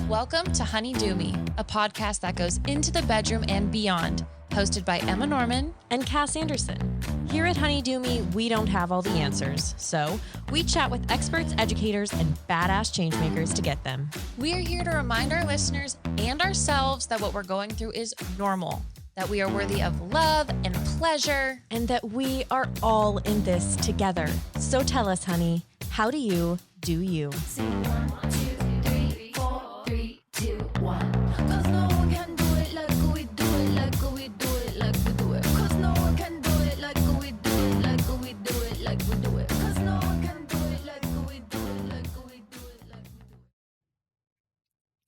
Welcome to Honey Do Me, a podcast that goes into the bedroom and beyond, hosted by Emma Norman and Cass Anderson. Here at Honey Do Me, we don't have all the answers, so we chat with experts, educators, and badass changemakers to get them. We are here to remind our listeners and ourselves that what we're going through is normal, that we are worthy of love and pleasure, and that we are all in this together. So tell us, honey, how do you do you? Sing 1, 2, 3, 4, 3, 2, 1. 'Cause no one can do it like we do it, like we do it, like we do it. 'Cause no one can do it like we do it, like we do it, like we do it. 'Cause no one can do it like we do it, like we do it, like we do it.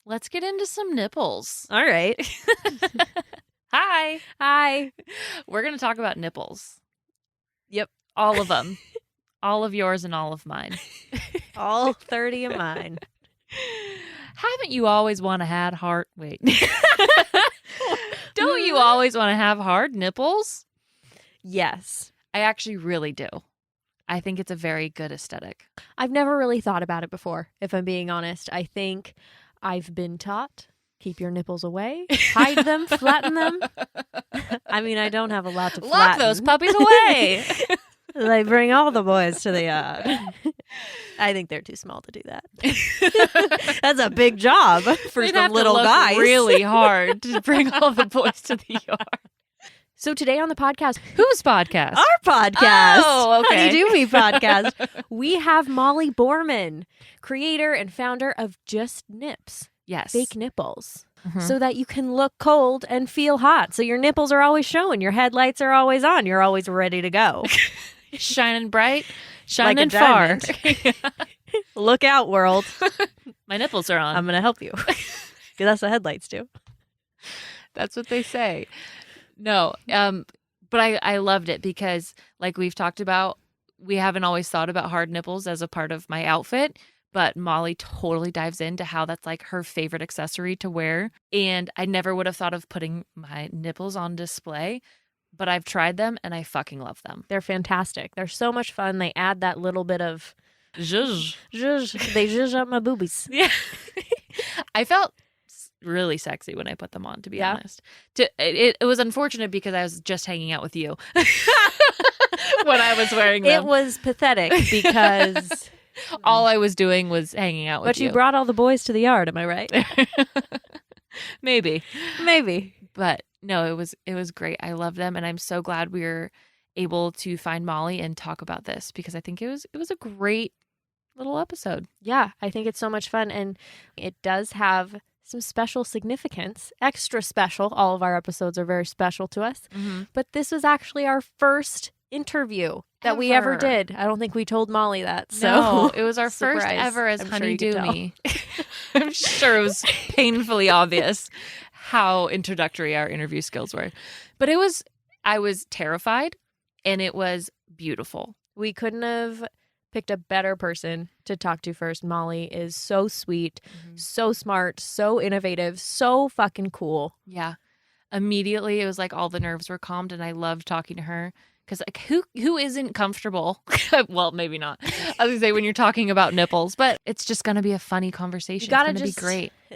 Let's get into some nipples. All right. Hi. Hi. We're going to talk about nipples. Yep. All of them. All of yours and all of mine. All 30 of mine. Haven't you always want to have hard... Wait. Don't you always want to have hard nipples? Yes. I actually really do. I think it's a very good aesthetic. I've never really thought about it before, if I'm being honest. I think I've been taught, keep your nipples away, hide them, flatten them. I mean, I don't have a lot to flatten. Lock those puppies away. They bring all the boys to the yard. I think they're too small to do that. That's a big job for We'd some have little to look guys. really hard to bring all the boys to the yard. So today on the podcast, Whose podcast? our podcast, Oh, okay. Honey Do Me podcast, we have Molly Borman, creator and founder of Just Nips, Yes. fake nipples. Mhm. So that you can look cold and feel hot. So your nipples are always showing. Your headlights are always on. You're always ready to go. Shining bright, Like shining a far. diamond. Look out, world. My nipples are on. I'm going to help you. Because that's what headlights do. That's what they say. No, but I loved it because, like we've talked about, we haven't always thought about hard nipples as a part of my outfit, but Molly totally dives into how that's like her favorite accessory to wear. And I never would have thought of putting my nipples on display, but I've tried them and I fucking love them. They're fantastic. They're so much fun. They add that little bit of Zhuzh. zhuzh. They zhuzh up my boobies. Yeah. I felt really sexy when I put them on, to be Yeah? honest. It was unfortunate because I was just hanging out with you when I was wearing them. It was pathetic because... All I was doing was hanging out with But you brought all the boys to the yard, am I right? Maybe. Maybe. But no, it was great. I love them, and I'm so glad we were able to find Molly and talk about this because I think it was a great little episode. Yeah, I think it's so much fun, and it does have some special significance, extra special. All of our episodes are very special to us, but this was actually our first interview that we ever Ever. did. I don't think we told Molly that. So No, it was our first Surprise. ever as I'm sure Honey you could Do tell. Me. I'm sure it was painfully obvious how introductory our interview skills were. But I was terrified, and it was beautiful. we couldn't have picked a better person to talk to first. Molly is so sweet, so smart, so innovative, so fucking cool. Yeah. Immediately, it was like all the nerves were calmed, and I loved talking to her. Because like, who isn't comfortable? Well, maybe not. I was going to say when you're talking about nipples, but it's just going to be a funny conversation. You gotta it's going to just be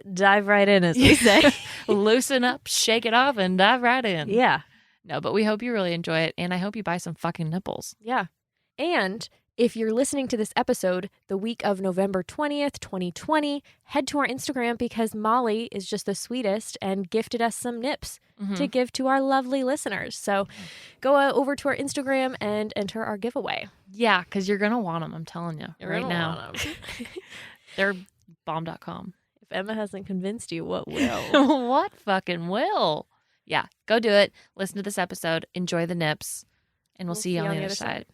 great. Dive right in, as we say. Loosen up, shake it off, and dive right in. Yeah. No, but we hope you really enjoy it, and I hope you buy some fucking nipples. Yeah. And if you're listening to this episode the week of November 20th, 2020, head to our Instagram because Molly is just the sweetest and gifted us some nips to give to our lovely listeners. So go over to our Instagram and enter our giveaway. Yeah, because you're going to want them, I'm telling you, You're right gonna now. want 'em. They're bomb.com. If Emma hasn't convinced you, what will? What fucking will? Yeah, go do it. Listen to this episode. Enjoy the nips, and we'll see you on the other side.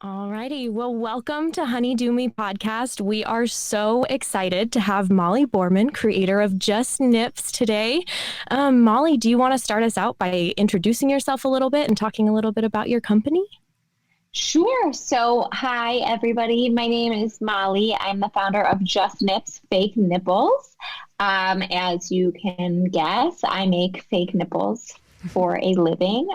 Alrighty, well, welcome to Honey Do Me podcast. We are so excited to have Molly Borman, creator of Just Nips, today. Molly, do you want to start us out by introducing yourself a little bit and talking a little bit about your company? Sure. So, hi, everybody. My name is Molly. I'm the founder of Just Nips, Fake Nipples. As you can guess, I make fake nipples for a living.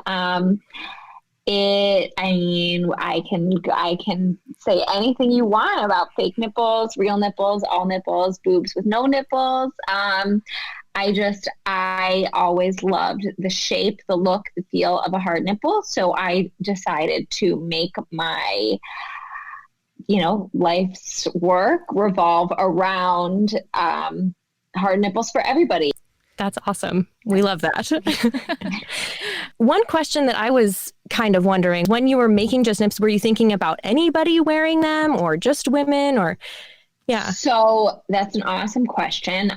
I mean, I can say anything you want about fake nipples, real nipples, all nipples, boobs with no nipples. I always loved the shape, the look, the feel of a hard nipple. So I decided to make my, life's work revolve around hard nipples for everybody. That's awesome. We love that. One question that I was kind of wondering, when you were making Just Nips, were you thinking about anybody wearing them or just women or yeah? So that's an awesome question.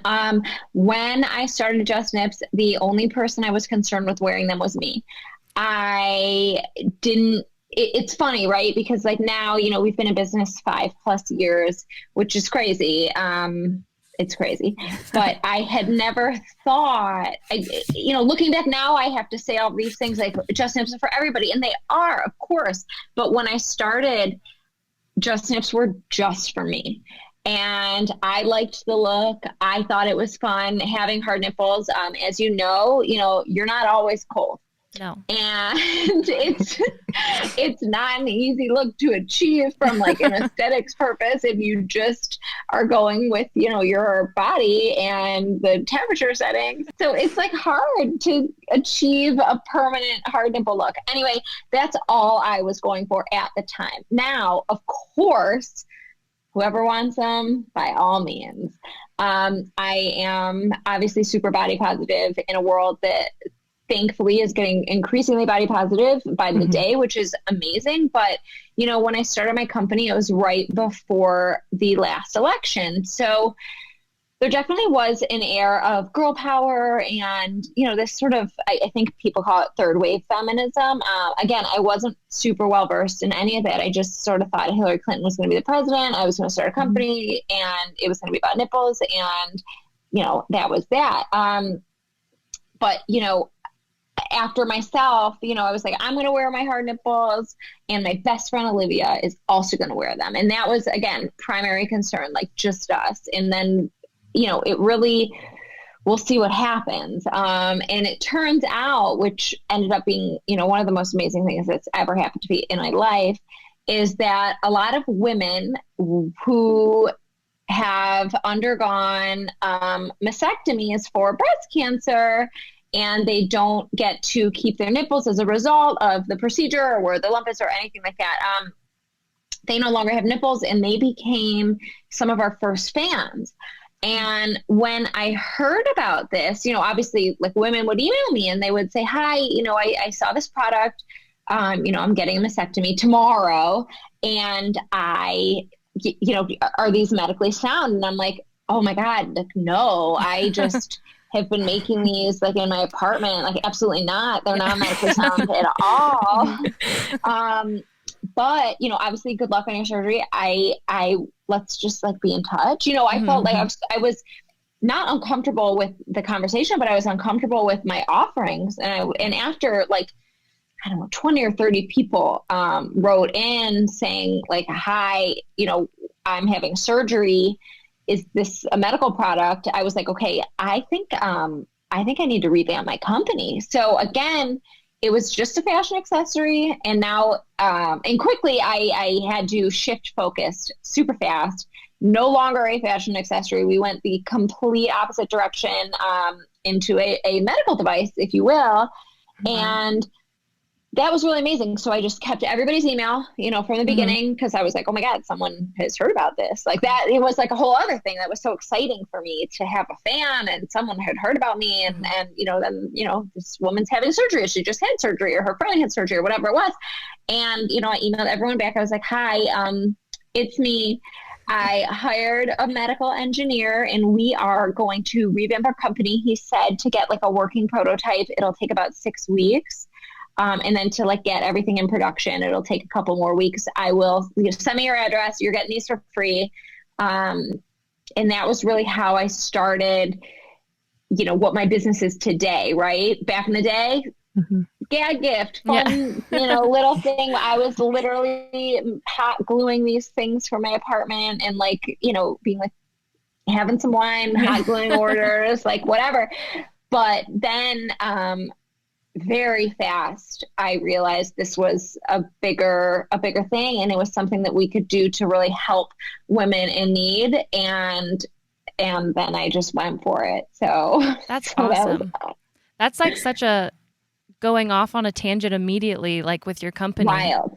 When I started Just Nips, the only person I was concerned with wearing them was me. I didn't, it's funny, right? Because like now, we've been in business 5+ years, which is crazy. It's crazy, but I had never thought, looking back now, I have to say all these things like Just Nips are for everybody. And they are, of course. But when I started, Just Nips were just for me. And I liked the look. I thought it was fun having hard nipples. As you know, you're not always cold. No. And it's not an easy look to achieve from like an aesthetics purpose if you just are going with, your body and the temperature settings. So it's like hard to achieve a permanent hard nipple look. Anyway, that's all I was going for at the time. Now, of course, whoever wants them, by all means. I am obviously super body positive in a world that thankfully is getting increasingly body positive by the day, which is amazing. But, when I started my company, it was right before the last election. So there definitely was an air of girl power and, this sort of, I think people call it third wave feminism. Again, I wasn't super well versed in any of it. I just sort of thought Hillary Clinton was going to be the president. I was going to start a company and it was going to be about nipples. And, that was that. But, after myself, I was like, I'm going to wear my hard nipples and my best friend Olivia is also going to wear them. And that was, again, primary concern, like just us. And then, it really, we'll see what happens. And it turns out, which ended up being, one of the most amazing things that's ever happened to me in my life is that a lot of women who have undergone mastectomies for breast cancer and they don't get to keep their nipples as a result of the procedure or where the lump is or anything like that. They no longer have nipples and they became some of our first fans. And when I heard about this, obviously like women would email me and they would say, hi, I saw this product, I'm getting a mastectomy tomorrow and are these medically sound? And I'm like, oh my God, like, no, I just have been making these like in my apartment. Like, absolutely not. They're not medically sound at all. But, obviously good luck on your surgery. I let's just like be in touch. I felt like I was not uncomfortable with the conversation, but I was uncomfortable with my offerings. And after like, I don't know, 20 or 30 people wrote in saying like, hi, I'm having surgery. Is this a medical product? I was like, okay, I think I need to revamp my company. So again, it was just a fashion accessory. And now, and quickly I had to shift focus super fast, no longer a fashion accessory. We went the complete opposite direction into a medical device, if you will. And that was really amazing. So I just kept everybody's email, from the beginning, because I was like, oh my God, someone has heard about this. Like that, it was like a whole other thing that was so exciting for me to have a fan and someone had heard about me. And then, this woman's having surgery. She just had surgery or her friend had surgery or whatever it was. And, I emailed everyone back. I was like, hi, it's me. I hired a medical engineer and we are going to revamp our company. He said to get like a working prototype, it'll take about 6 weeks. And then to like get everything in production, it'll take a couple more weeks. I will send me your address. You're getting these for free. And that was really how I started, what my business is today, right? Back in the day, gag gift, fun, little thing. I was literally hot gluing these things for my apartment and like, being like having some wine, hot gluing orders, like whatever. But then, very fast, I realized this was a bigger thing, and it was something that we could do to really help women in need. And then I just went for it. So That's so that was awesome. That's like such a going off on a tangent immediately, like with your company. wild.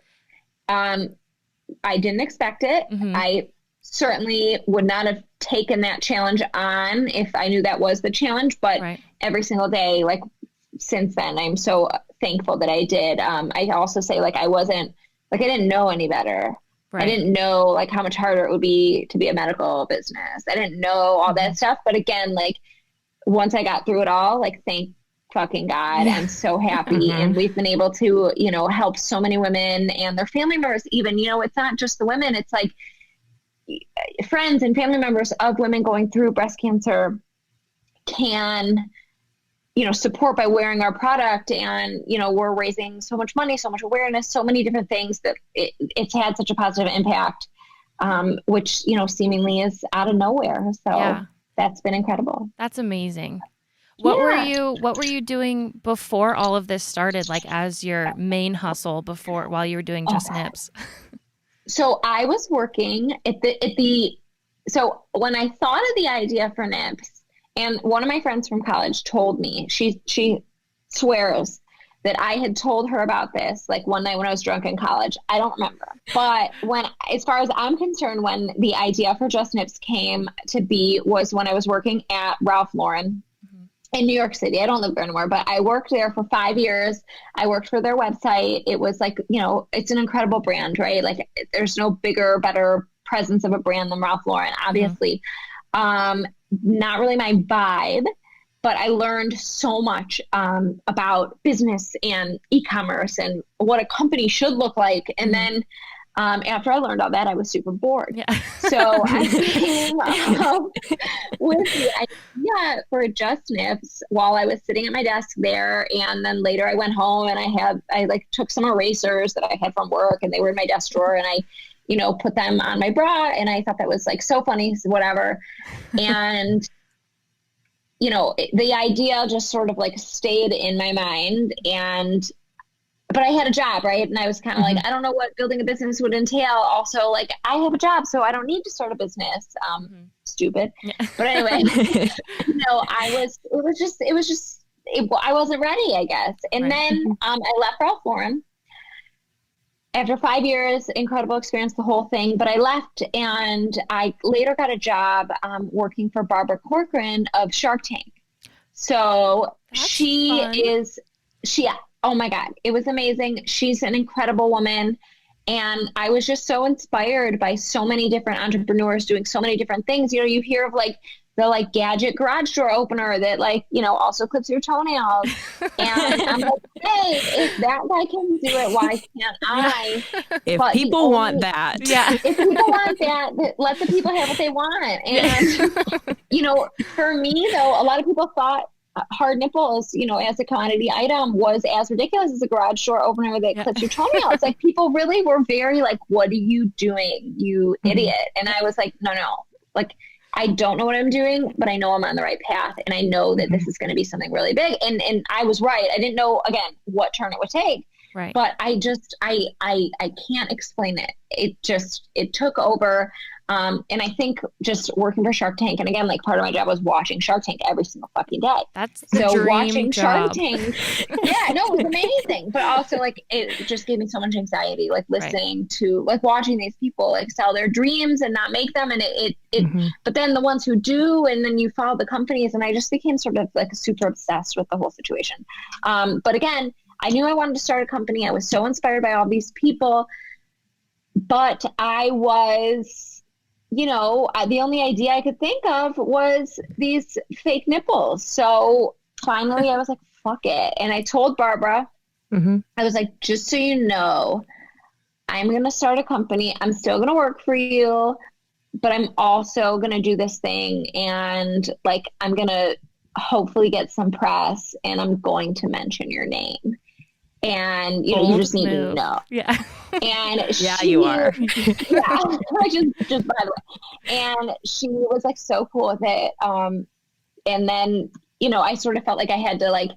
I didn't expect it. Mhm. I certainly would not have taken that challenge on if I knew that was the challenge. But Right. every single day, like since then, I'm so thankful that I did. I also say like I wasn't like I didn't know any better. I Right. didn't know like how much harder it would be to be a medical business. I didn't know all that stuff. But again, like once I got through it all, like thank fucking God, Yeah. I'm so happy. And we've been able to, you know, help so many women and their family members even, you know, it's not just the women, it's like friends and family members of women going through breast cancer can, you know, support by wearing our product. And, you know, we're raising so much money, so much awareness, so many different things that it's had such a positive impact, which, you know, seemingly is out of nowhere. So Yeah. that's been incredible. That's amazing. What were Yeah. you doing before all of this started, like as your main hustle before while you were doing Just Nips? So I was working at the so when I thought of the idea for Nips, and one of my friends from college told me, she swears that I had told her about this like one night when I was drunk in college. I don't remember. But as far as I'm concerned, when the idea for Just Nips came to be was when I was working at Ralph Lauren in New York City. I don't live there anymore, but I worked there for 5 years. I worked for their website. It was like, you know, it's an incredible brand, right? Like there's no bigger, better presence of a brand than Ralph Lauren, obviously. Not really my vibe, but I learned so much about business and e-commerce and what a company should look like. And then after I learned all that, I was super bored. Yeah. So I came up with the idea for Just Nips while I was sitting at my desk there. And then later I went home and I like took some erasers that I had from work and they were in my desk drawer and I, you know, put them on my bra. And I thought that was like so funny, whatever. And, you know, the idea just sort of like stayed in my mind. But I had a job, right? And I was kind of like, I don't know what building a business would entail. Also, like, I have a job, so I don't need to start a business. Stupid. Yeah. But anyway, you know, I wasn't ready, I guess. And Right. then I left Ralph Lauren. After 5 years, incredible experience, the whole thing. But I left and I later got a job working for Barbara Corcoran of Shark Tank. So That's fun. oh my God, it was amazing. She's an incredible woman. And I was just so inspired by so many different entrepreneurs doing so many different things. You know, you hear of like the like gadget garage door opener that like, you know, also clips your toenails. And I'm like, hey, if that guy can do it, why can't I? If But the people want that. Yeah. if people want that, let the people have what they want. And, you know, for me though, a lot of people thought hard nipples, you know, as a commodity item was as ridiculous as a garage door opener that clips your toenails. Like people really were very like, what are you doing, you idiot? And I was like, no, like, I don't know what I'm doing, but I know I'm on the right path. And I know that this is going to be something really big. And I was right. I didn't know, again, what turn it would take. Right. But I can't explain it. It took over. And I think just working for Shark Tank, and again, like part of my job was watching Shark Tank every single fucking day. That's the So dream watching job. Shark Tank, yeah, no, it was amazing. But also like it just gave me so much anxiety, like listening to like watching these people like sell their dreams and not make them. And but then the ones who do, and then you follow the companies, and I just became sort of like super obsessed with the whole situation. But again, I knew I wanted to start a company. I was so inspired by all these people, but I was, you know, the only idea I could think of was these fake nipples. So finally I was like, fuck it. And I told Barbara, I was like, just so you know, I'm going to start a company. I'm still going to work for you, but I'm also going to do this thing. And like, I'm going to hopefully get some press and I'm going to mention your name. And, you know, you just need to know. Yeah. And you are. Yeah, just by the way. And she was like so cool with it. And then, you know, I sort of felt like I had to like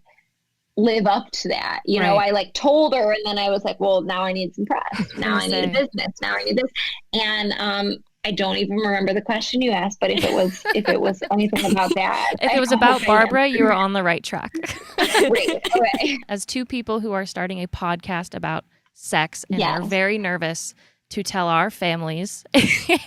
live up to that. You know, Right. I like told her and then I was like, well, now I need some press. Now I need a business. Now I need this. And I don't even remember the question you asked, but if it was anything about that. If it was I about hope I Barbara, answered. you were on the right track. Great. Okay. As two people who are starting a podcast about sex and are Yes. very nervous to tell our families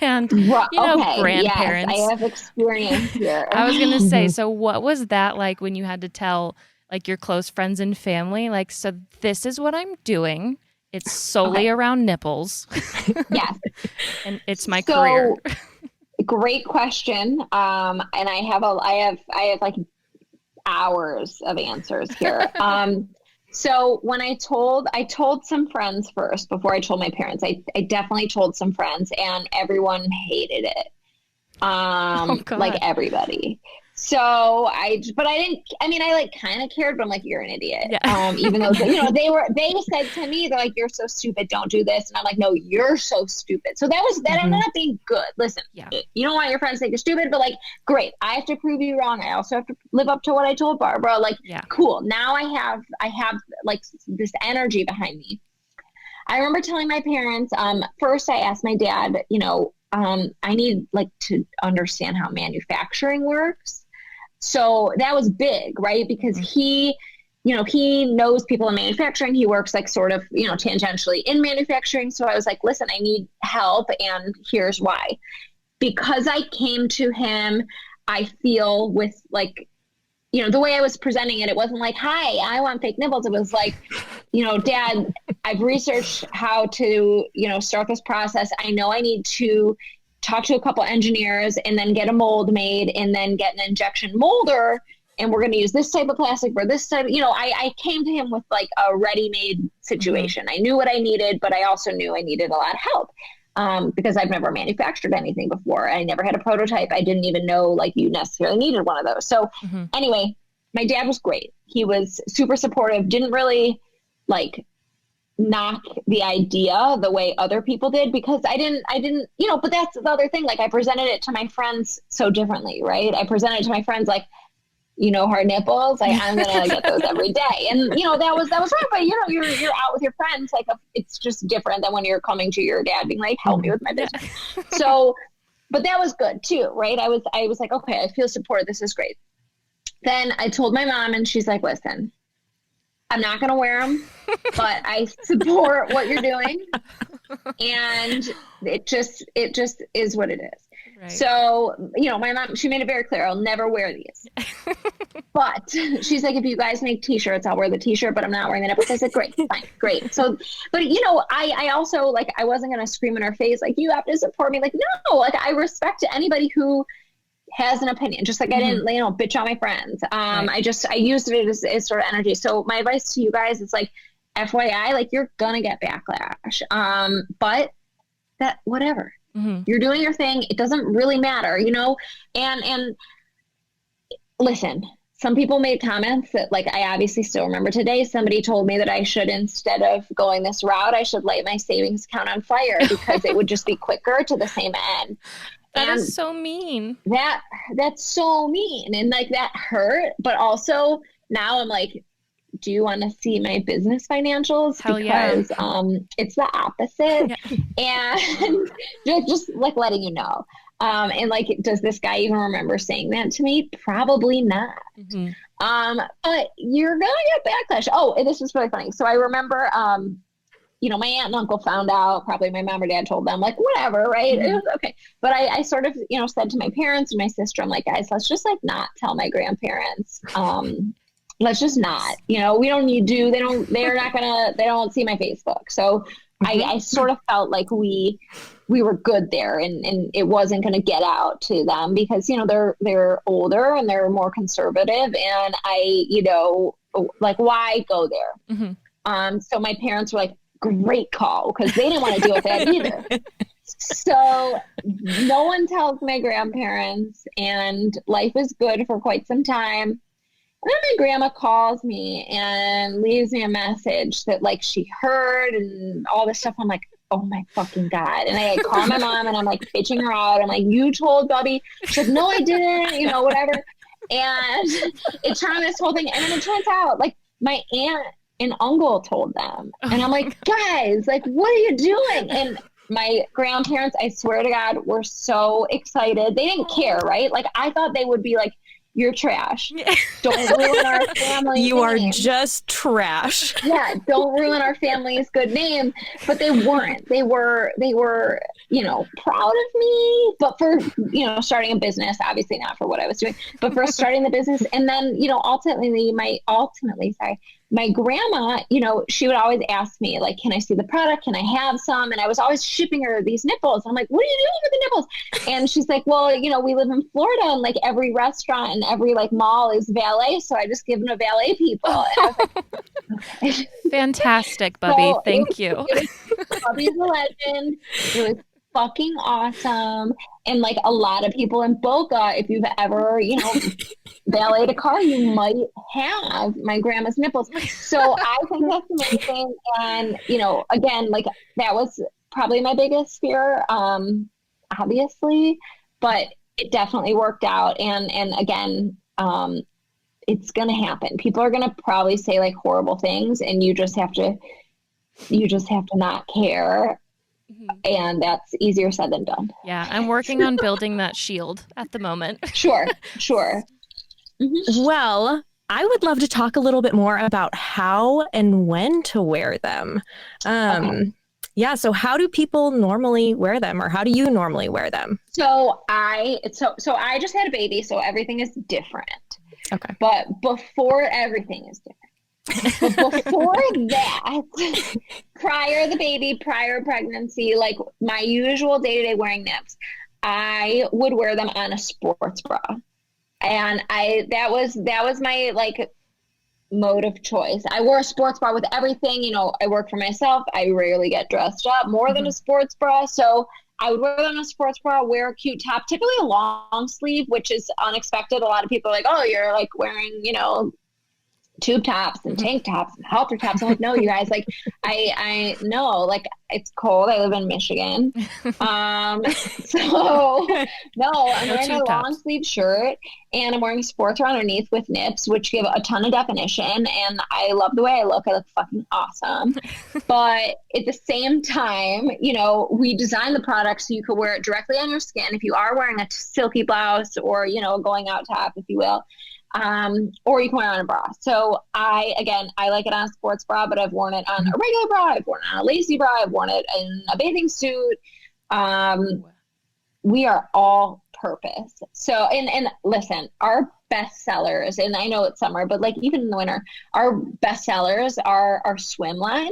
and, Okay. grandparents. Yes, I have experience here. I was going to say, so what was that like when you had to tell like your close friends and family? Like, so this is what I'm doing. It's solely around nipples. Yes. And it's my career. Great question. And I have like hours of answers here. So when I told some friends first before I told my parents. I definitely told some friends and everyone hated it. Like everybody. So I like kind of cared, but I'm like, you're an idiot. Yeah. Even though, they said to me, they're like, you're so stupid. Don't do this. And I'm like, no, you're so stupid. So that ended up being good. Listen, you don't want your friends to think you're stupid, but like, great. I have to prove you wrong. I also have to live up to what I told Barbara. Like, cool. Now I have like this energy behind me. I remember telling my parents, first I asked my dad, I need like to understand how manufacturing works. So that was big, right? Because he knows people in manufacturing. He works like sort of, tangentially in manufacturing. So I was like, listen, I need help. And here's why. Because I came to him, I feel with like, the way I was presenting it, it wasn't like, hi, I want fake nipples. It was like, Dad, I've researched how to, start this process. I know I need to talk to a couple engineers and then get a mold made and then get an injection molder. And we're going to use this type of plastic for this type. I came to him with like a ready-made situation. I knew what I needed, but I also knew I needed a lot of help because I've never manufactured anything before. I never had a prototype. I didn't even know like you necessarily needed one of those. So anyway, my dad was great. He was super supportive, didn't really like knock the idea the way other people did because I didn't, but that's the other thing. Like I presented it to my friends so differently, right? I presented it to my friends like, hard nipples. Like I'm going to get those every day. And, that was right. But, you're out with your friends. Like it's just different than when you're coming to your dad being like, help me with my business. So, but that was good too, right? I was like, okay, I feel supported. This is great. Then I told my mom and she's like, listen, I'm not going to wear them, but I support what you're doing. And it just is what it is. Right. So, my mom, she made it very clear, I'll never wear these. But she's like, if you guys make t-shirts, I'll wear the t-shirt, but I'm not wearing the nipples. I said, great, fine, great. So, but I also like, I wasn't going to scream in her face, like, you have to support me. Like, no, like I respect anybody who has an opinion, just like I didn't, bitch on my friends. Right. I used it as sort of energy. So my advice to you guys is like, FYI, like you're going to get backlash. But that, whatever. You're doing your thing. It doesn't really matter, and listen, some people made comments that like, I obviously still remember today, somebody told me that I should, instead of going this route, I should light my savings account on fire because it would just be quicker to the same end. That is so mean. That's so mean. And like that hurt, but also now I'm like, do you want to see my business financials? Hell because yeah. It's the opposite. Yeah. And just like letting you know. And like, does this guy even remember saying that to me? Probably not. But you're gonna get backlash. Oh, and this was really funny. So I remember my aunt and uncle found out, probably my mom or dad told them, like, whatever, right? It was okay. But I sort of, said to my parents and my sister, I'm like, guys, let's just like not tell my grandparents. Let's just not, we don't need to, they don't see my Facebook. So I sort of felt like we were good there and it wasn't going to get out to them because, they're older and they're more conservative and like, why go there? So my parents were like, great call, because they didn't want to deal with that either. So no one tells my grandparents and life is good for quite some time. And then my grandma calls me and leaves me a message that like she heard and all this stuff. I'm like, oh my fucking God. And I call my mom and I'm like bitching her out. I'm like, you told Bubby. She's like, no, I didn't, whatever. And it turned this whole thing. And then it turns out like, my aunt and uncle told them. And I'm like, guys, like, what are you doing? And my grandparents, I swear to God, were so excited. They didn't care, right? Like, I thought they would be like, you're trash. Don't ruin our family. You are just trash. Yeah, don't ruin our family's good name. But they weren't. They were, you know, proud of me, but for, you know, starting a business, obviously not for what I was doing, but for starting the business. And then, you know, ultimately, my grandma, you know, she would always ask me, like, can I see the product? Can I have some? And I was always shipping her these nipples. I'm like, what are you doing with the nipples? And she's like, well, you know, we live in Florida and like every restaurant and every like mall is valet. So I just give them to valet people. And I was like, okay. Fantastic, Bubby. So Thank you. Bubby's a legend. It was fucking awesome. And like a lot of people in Boca, if you've ever, you know, valeted a car, you might have my grandma's nipples. So I think that's amazing. And, you know, again, like that was probably my biggest fear, obviously, but it definitely worked out. And again, it's going to happen. People are going to probably say like horrible things and you just have to not care. And that's easier said than done. Yeah, I'm working on building that shield at the moment. Sure. Well, I would love to talk a little bit more about how and when to wear them. Okay. Yeah, so how do people normally wear them, or how do you normally wear them? So I just had a baby, so everything is different. Okay. But before everything is different. But before that, prior the baby, prior pregnancy, like my usual day-to-day wearing nips, I would wear them on a sports bra. And that was my like mode of choice. I wore a sports bra with everything. You know, I work for myself. I rarely get dressed up more than a sports bra. So I would wear them on a sports bra, wear a cute top, typically a long sleeve, which is unexpected. A lot of people are like, oh, you're like wearing, you know, tube tops and tank tops and halter tops. I'm like, no, you guys, like, I know, like, it's cold. I live in Michigan. So no, I'm wearing a long sleeve shirt and I'm wearing a sports bra underneath with nips, which give a ton of definition. And I love the way I look. I look fucking awesome. But at the same time, you know, we designed the product so you could wear it directly on your skin. If you are wearing a silky blouse or, you know, going out top, if you will. Or you can wear it on a bra. So I like it on a sports bra, but I've worn it on a regular bra. I've worn it on a lacy bra. I've worn it in a bathing suit. We are all purpose. So, and listen, our best sellers, and I know it's summer, but like even in the winter, our best sellers are our swim line.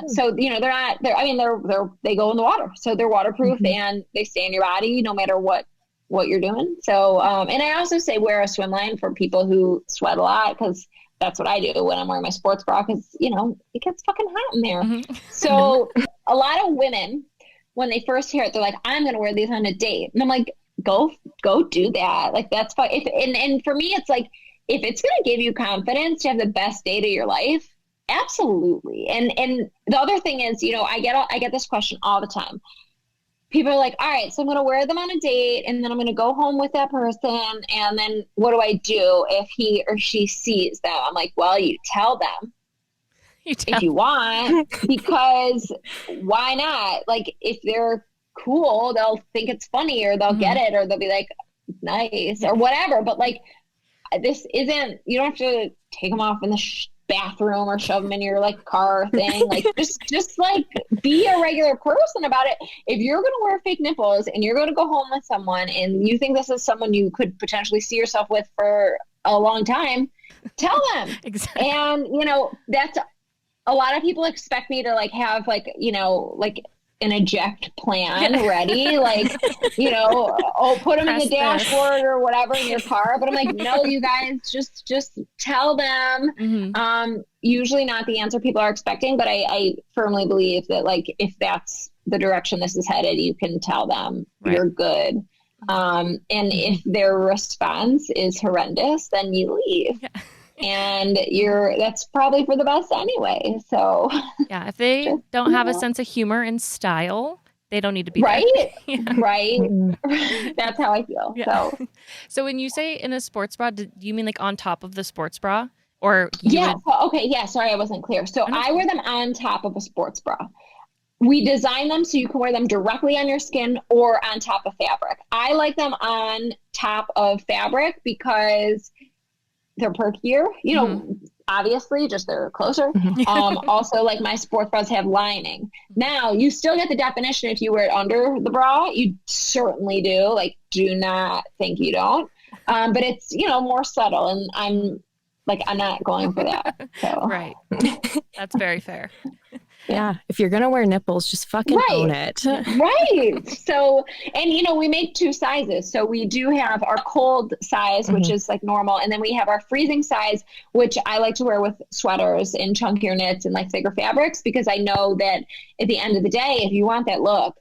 So, you know, they go in the water. So they're waterproof and they stay in your body no matter what you're doing. So, and I also say wear a swim line for people who sweat a lot, because that's what I do when I'm wearing my sports bra, because, you know, it gets fucking hot in there. So a lot of women, when they first hear it, they're like, I'm going to wear these on a date. And I'm like, go do that. Like, that's fine. And for me, it's like, if it's going to give you confidence to have the best date of your life, absolutely. And the other thing is, you know, I get this question all the time. People are like, all right, so I'm going to wear them on a date and then I'm going to go home with that person. And then what do I do if he or she sees them? I'm like, well, you tell them if you want, because why not? Like, if they're cool, they'll think it's funny, or they'll get it, or they'll be like, nice, or whatever. But like, this isn't, you don't have to take them off in the bathroom or shove them in your like car thing. Like, just like be a regular person about it. If you're going to wear fake nipples and you're going to go home with someone and you think this is someone you could potentially see yourself with for a long time, tell them. Exactly. And, you know, that's a lot of people expect me to like have like, you know, like an eject plan ready, like, you know, put them in the dashboard or whatever in your car. But I'm like, no, you guys, just tell them. Usually not the answer people are expecting, but I firmly believe that, like, if that's the direction this is headed, you can tell them you're good. And if their response is horrendous, then you leave. Yeah. And that's probably for the best anyway. So yeah, if they don't have a sense of humor and style, they don't need to be right. There. Yeah. Right. That's how I feel. Yeah. So when you say in a sports bra, do you mean like on top of the sports bra, Or you Yeah. would, Okay. Yeah. Sorry, I wasn't clear. So no, I wear them on top of a sports bra. We design them so you can wear them directly on your skin or on top of fabric. I like them on top of fabric because they're perkier, obviously, just they're closer. Also, like my sports bras have lining. Now, you still get the definition if you wear it under the bra. You certainly do. Like, do not think you don't. But it's, more subtle. And I'm not going for that. So. right. That's very fair. Yeah. If you're going to wear nipples, just fucking own it. Right. So, and we make 2 sizes. So we do have our cold size, which is like normal. And then we have our freezing size, which I like to wear with sweaters and chunkier knits and like thicker fabrics, because I know that at the end of the day, if you want that look,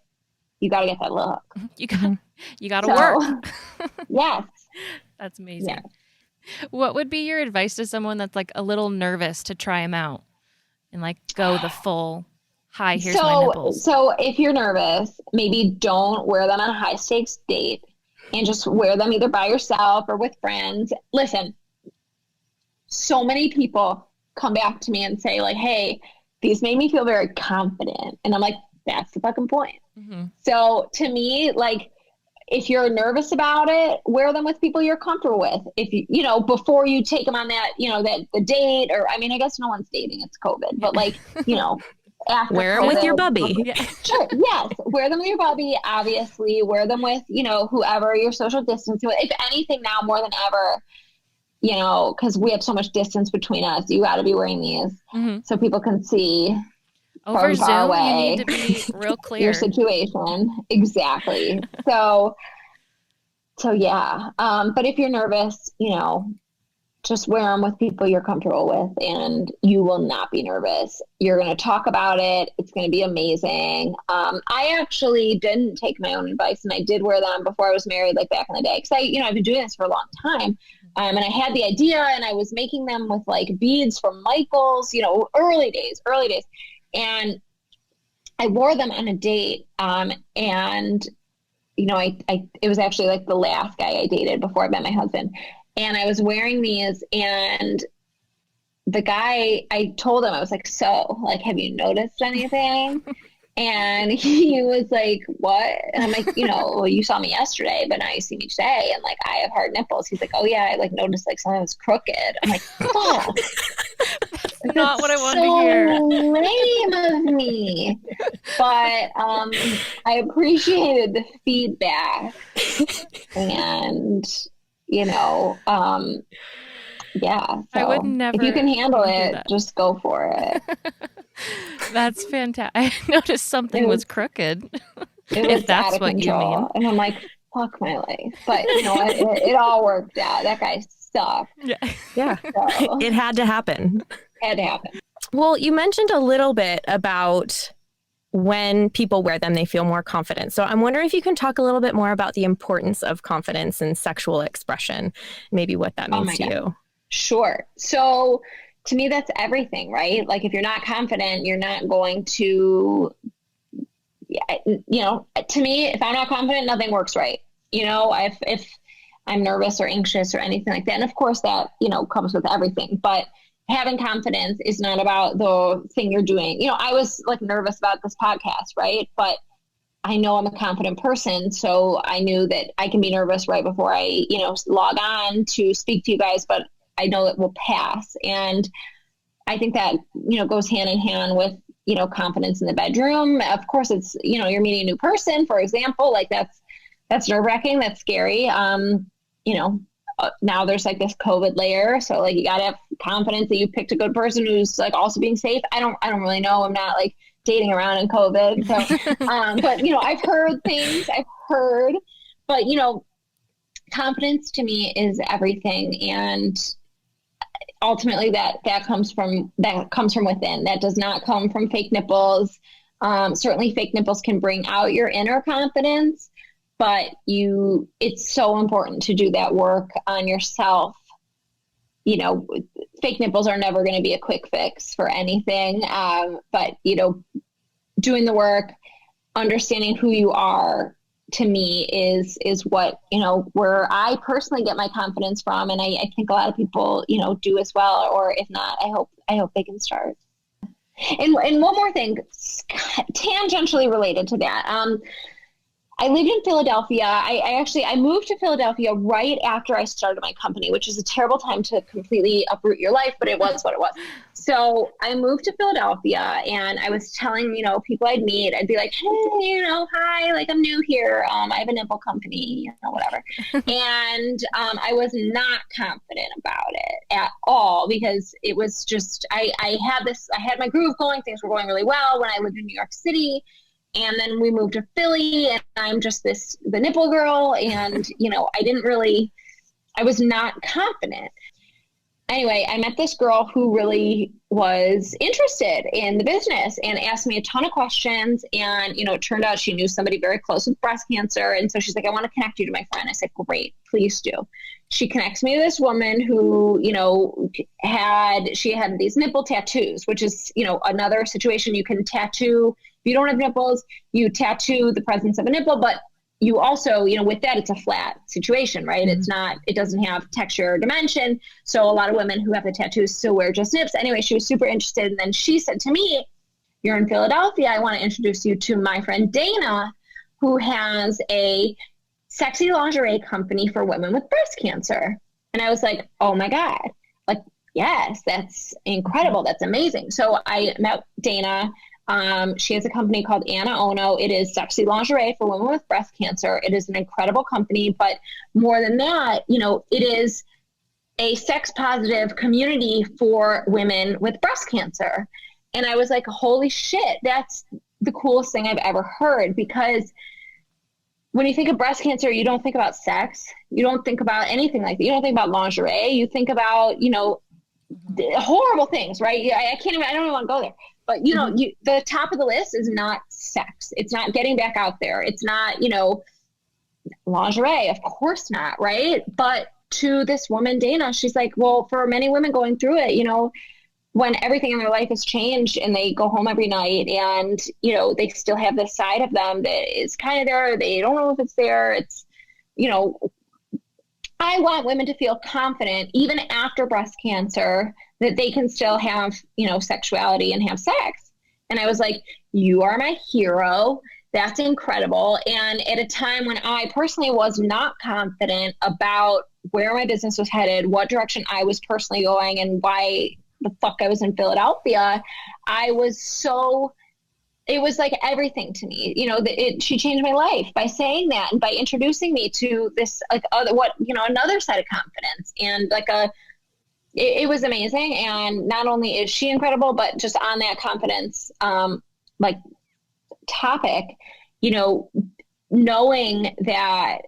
you got to get that look. You got to work. Yes. That's amazing. Yes. What would be your advice to someone that's like a little nervous to try them out and like go the full, hi, here's my nipples? So if you're nervous, maybe don't wear them on a high stakes date and just wear them either by yourself or with friends. Listen, so many people come back to me and say like, hey, these made me feel very confident. And I'm like, that's the fucking point. So to me, like, if you're nervous about it, wear them with people you're comfortable with. If before you take them on that, that the date, or, I mean, I guess no one's dating, it's COVID, but like, after wear them with your bubby. Sure. Yes. Wear them with your bubby. Obviously wear them with, whoever you're social distancing with. If anything now more than ever, cause we have so much distance between us, you got to be wearing these so people can see over from far Zoom. away, You need to be real clear. your situation. Exactly. So yeah. But if you're nervous, just wear them with people you're comfortable with and you will not be nervous. You're going to talk about it. It's going to be amazing. I actually didn't take my own advice, and I did wear them before I was married, like back in the day. Cause I've been doing this for a long time. And I had the idea, and I was making them with like beads from Michael's, early days. And I wore them on a date. And it was actually like the last guy I dated before I met my husband. And I was wearing these, and the guy, I told him, I was like, so, like, have you noticed anything? And he was like, what? And I'm like, well, you saw me yesterday, but now you see me today. And like, I have hard nipples. He's like, oh yeah, I like noticed like something was crooked. I'm like, fuck. That's not what I wanted to hear. Lame of me. But I appreciated the feedback. And, yeah. So I would never. if you can handle do it, that. just go for it. That's fantastic. I noticed something was crooked. It was If that's out of what you control. mean. And I'm like, fuck my life. But you know what? It all worked out. That guy sucked. Yeah. So It had to happen. had to happen. Well, you mentioned a little bit about when people wear them, they feel more confident. So I'm wondering if you can talk a little bit more about the importance of confidence in sexual expression, maybe what that means to you. Sure. So to me, that's everything, right? Like if you're not confident, you're not going to, to me, if I'm not confident, nothing works right. If I'm nervous or anxious or anything like that. And of course that, comes with everything, but having confidence is not about the thing you're doing. I was like nervous about this podcast, right? But I know I'm a confident person. So I knew that I can be nervous right before I, log on to speak to you guys, but I know it will pass. And I think that, goes hand in hand with, confidence in the bedroom. Of course it's, you're meeting a new person, for example, like that's nerve wracking. That's scary. Now there's like this COVID layer. So like, you gotta have confidence that you picked a good person who's like also being safe. I don't really know. I'm not like dating around in COVID. So, but I've heard, but confidence to me is everything. And ultimately that comes from within. That does not come from fake nipples. Certainly fake nipples can bring out your inner confidence, but it's so important to do that work on yourself. Fake nipples are never going to be a quick fix for anything. But doing the work, understanding who you are, to me is what, where I personally get my confidence from. And I think a lot of people, do as well. Or if not, I hope they can start. And one more thing, tangentially related to that. I lived in Philadelphia. I moved to Philadelphia right after I started my company, which is a terrible time to completely uproot your life, but it was what it was. So I moved to Philadelphia, and I was telling, people I'd meet, I'd be like, hey, hi, like I'm new here. I have a nipple company, whatever. And I was not confident about it at all, because it was just, I had my groove going. Things were going really well when I lived in New York City. And then we moved to Philly, and I'm just the nipple girl. And, I was not confident. Anyway, I met this girl who really was interested in the business and asked me a ton of questions. And, it turned out she knew somebody very close with breast cancer. And so she's like, I want to connect you to my friend. I said, great, please do. She connects me to this woman who, she had these nipple tattoos, which is, another situation. You can tattoo. If you don't have nipples, you tattoo the presence of a nipple, but you also, with that, it's a flat situation, right? Mm-hmm. It doesn't have texture or dimension. So a lot of women who have the tattoos still wear just nips. Anyway, she was super interested. And then she said to me, you're in Philadelphia. I want to introduce you to my friend Dana, who has a sexy lingerie company for women with breast cancer. And I was like, oh my God, like, yes, that's incredible. That's amazing. So I met Dana. She has a company called Anna Ono. It is sexy lingerie for women with breast cancer. It is an incredible company, but more than that, it is a sex positive community for women with breast cancer. And I was like, holy shit, that's the coolest thing I've ever heard, because when you think of breast cancer, you don't think about sex. You don't think about anything like that. You don't think about lingerie. You think about, horrible things, right? I don't even want to go there. But, the top of the list is not sex. It's not getting back out there. It's not, lingerie. Of course not. Right. But to this woman, Dana, she's like, well, for many women going through it, when everything in their life has changed and they go home every night and, they still have this side of them that is kind of there. They don't know if it's there. It's, I want women to feel confident even after breast cancer that they can still have, sexuality and have sex. And I was like, you are my hero. That's incredible. And at a time when I personally was not confident about where my business was headed, what direction I was personally going, and why the fuck I was in Philadelphia, it was like everything to me, she changed my life by saying that and by introducing me to this, another side of confidence, and it was amazing. And not only is she incredible, but just on that confidence, topic, knowing that,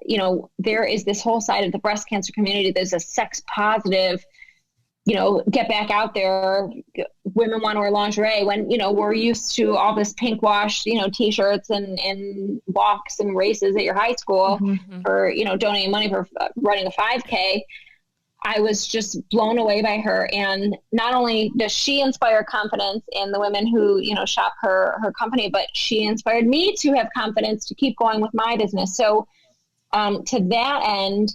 there is this whole side of the breast cancer community. There's a sex positive, get back out there. Women want to wear lingerie when, we're used to all this pink wash, t-shirts and walks and races at your high school for, donating money for running a 5K. I was just blown away by her. And not only does she inspire confidence in the women who, shop her company, but she inspired me to have confidence to keep going with my business. So to that end,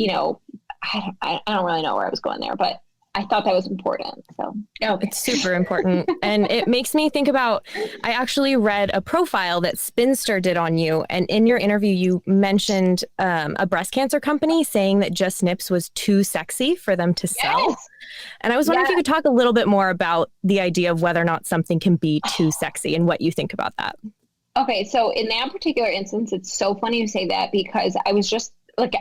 I don't really know where I was going there, but I thought that was important. So it's super important. And it makes me think about, I actually read a profile that Spinster did on you. And in your interview, you mentioned a breast cancer company saying that Just Nips was too sexy for them to sell. Yes. And I was wondering if you could talk a little bit more about the idea of whether or not something can be too sexy and what you think about that. Okay. So in that particular instance, it's so funny you say that, because I was just like,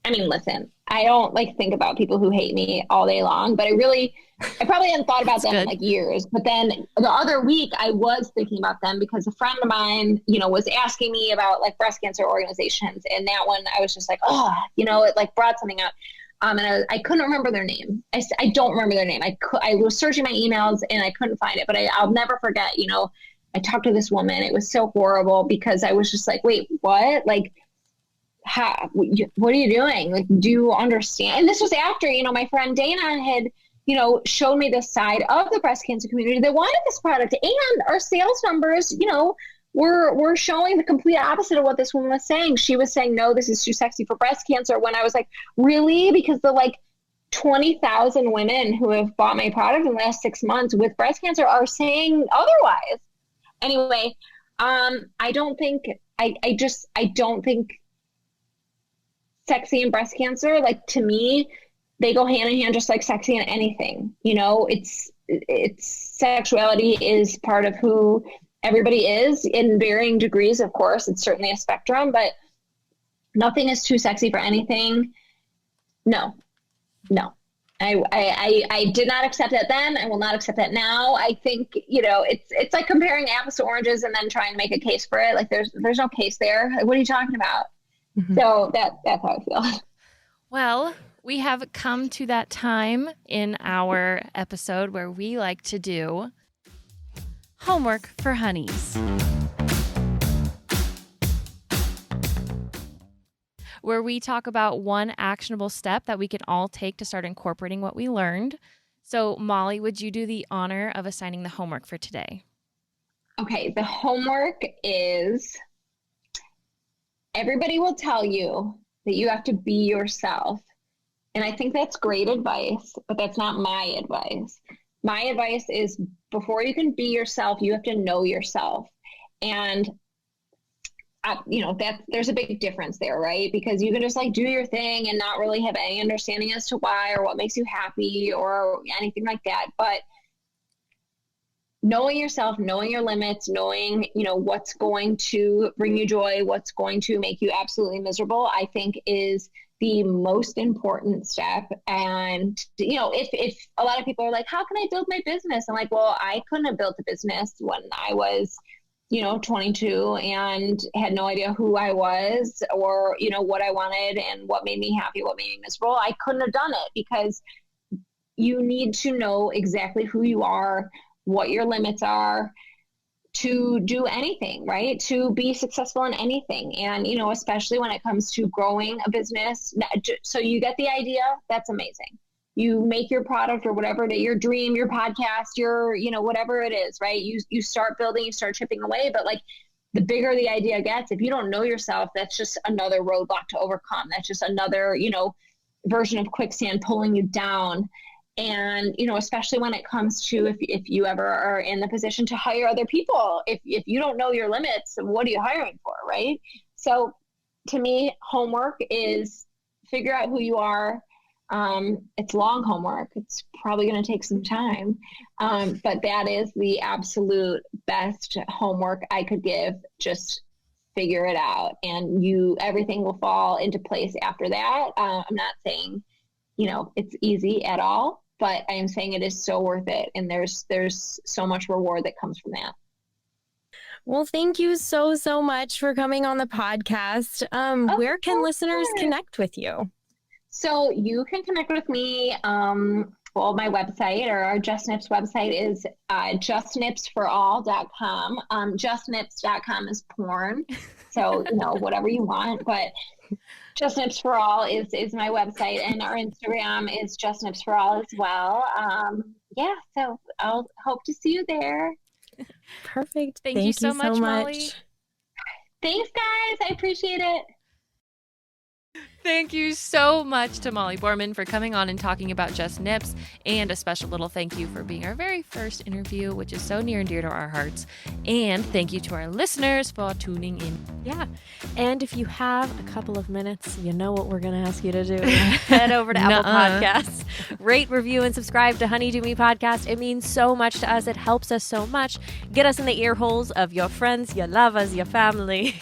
listen, I don't think about people who hate me all day long, but I probably hadn't thought about them in years. But then the other week I was thinking about them because a friend of mine, was asking me about breast cancer organizations. And that one, I was just like, oh, it brought something up. And I couldn't remember their name. I don't remember their name. I was searching my emails and I couldn't find it, but I'll never forget, I talked to this woman. It was so horrible because I was just like, wait, what? What are you doing? Do you understand? And this was after, my friend Dana had, showed me this side of the breast cancer community that wanted this product, and our sales numbers, we're showing the complete opposite of what this woman was saying. She was saying, no, this is too sexy for breast cancer. When I was like, really? Because the like 20,000 women who have bought my product in the last 6 months with breast cancer are saying otherwise. Anyway, I don't think sexy and breast cancer, like, to me, they go hand in hand, just like sexy and anything. You know, it's sexuality is part of who everybody is in varying degrees. Of course, it's certainly a spectrum, but nothing is too sexy for anything. No. I did not accept that then. I will not accept that now. I think, it's like comparing apples to oranges and then trying to make a case for it. Like there's no case there. Like, what are you talking about? Mm-hmm. So that's how I feel. Well, we have come to that time in our episode where we like to do homework for honeys, where we talk about one actionable step that we can all take to start incorporating what we learned. So, Molly, would you do the honor of assigning the homework for today? Okay, the homework is, everybody will tell you that you have to be yourself. And I think that's great advice, but that's not my advice. My advice is, before you can be yourself, you have to know yourself. And there's a big difference there, right? Because you can just like do your thing and not really have any understanding as to why or what makes you happy or anything like that. But knowing yourself, knowing your limits, knowing, what's going to bring you joy, what's going to make you absolutely miserable, I think is the most important step. And, if a lot of people are like, how can I build my business? I'm like, well, I couldn't have built a business when I was 22 and had no idea who I was or, what I wanted and what made me happy, what made me miserable. I couldn't have done it, because you need to know exactly who you are, what your limits are to do anything, right? To be successful in anything. And, especially when it comes to growing a business. So you get the idea, that's amazing. You make your product or whatever, your dream, your podcast, your, whatever it is, right? You start building, you start chipping away, but like the bigger the idea gets, if you don't know yourself, that's just another roadblock to overcome. That's just another, version of quicksand pulling you down. And, especially when it comes to, if you ever are in the position to hire other people, if you don't know your limits, what are you hiring for, right? So to me, homework is figure out who you are. It's long homework. It's probably going to take some time. But that is the absolute best homework I could give. Just figure it out, and everything will fall into place after that. I'm not saying, it's easy at all, but I am saying it is so worth it. And there's so much reward that comes from that. Well, thank you so much for coming on the podcast. Where can listeners connect with you? So you can connect with me. My website, or our Just Nips website, is justnipsforall.com. Justnips.com is porn. So, whatever you want, but Just Nips for All is my website, and our Instagram is Just Nips for All as well. So I'll hope to see you there. Perfect. Thank you so much, Molly. Thanks, guys. I appreciate it. Thank you so much to Molly Borman for coming on and talking about Just Nips, and a special little thank you for being our very first interview, which is so near and dear to our hearts. And thank you to our listeners for tuning in. Yeah. And if you have a couple of minutes, you know what we're going to ask you to do. Head over to Apple Podcasts, rate, review, and subscribe to Honey Do Me Podcast. It means so much to us. It helps us so much. Get us in the ear holes of your friends, your lovers, your family.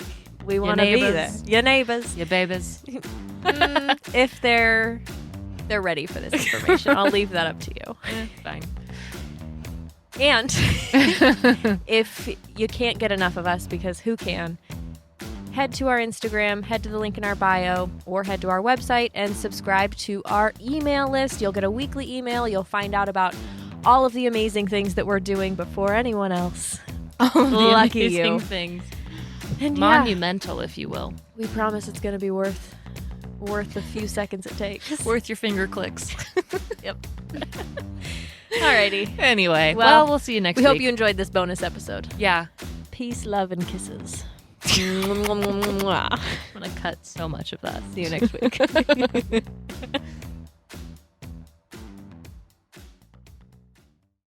We want to be there. Your neighbors. Your babies. If they're ready for this information. I'll leave that up to you. Fine. And if you can't get enough of us, because who can, head to our Instagram, head to the link in our bio, or head to our website and subscribe to our email list. You'll get a weekly email. You'll find out about all of the amazing things that we're doing before anyone else. Lucky you. Things. And monumental, if you will. We promise it's going to be worth the few seconds it takes. Worth your finger clicks. Yep. Alrighty. Anyway, well, we'll see you next week. We hope you enjoyed this bonus episode. Yeah. Peace, love, and kisses. I'm gonna cut so much of that. See you next week.